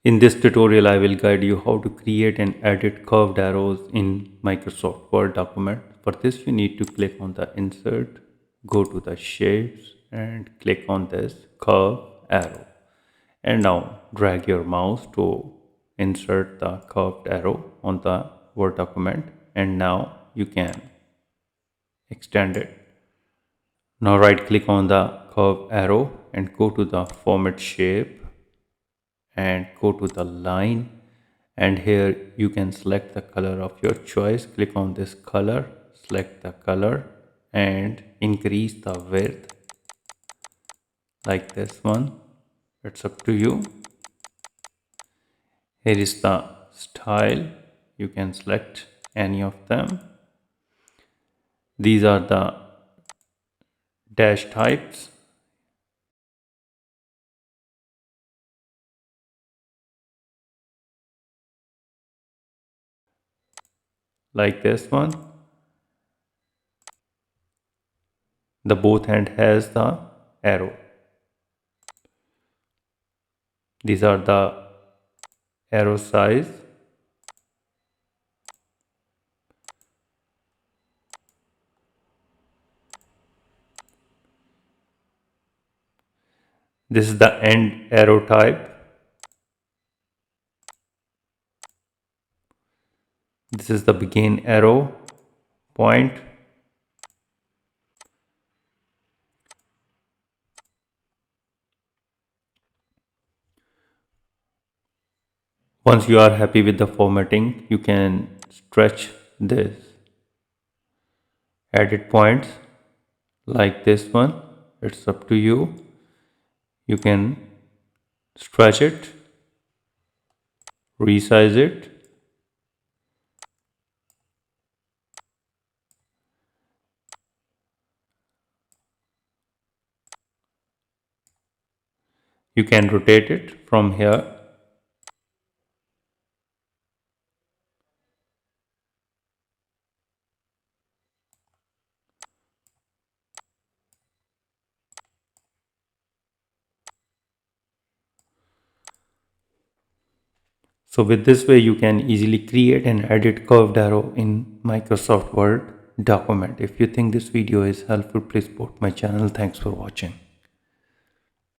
In this tutorial, I will guide you how to create and edit curved arrows in Microsoft Word document. For this, you need to click on the insert, go to the shapes and click on this curve arrow. And now drag your mouse to insert the curved arrow on the Word document. And now you can extend it. Now right click on the curve arrow and go to the format shape and go to the line, and here you can select the color of your choice. Click on this color, select the color and increase the width like this one. It's up to you. Here is the style, you can select any of them. These are the dash types. Like this one. The both hand has the arrow. These are the arrow size. This is the end arrow type. This is the begin arrow point. Once you are happy with the formatting, you can stretch this. Edit points like this one. It's up to you. You can stretch it, resize it. You can rotate it from here. So with this way, you can easily create and edit curved arrow in Microsoft Word document. If you think this video is helpful, please support my channel. Thanks for watching.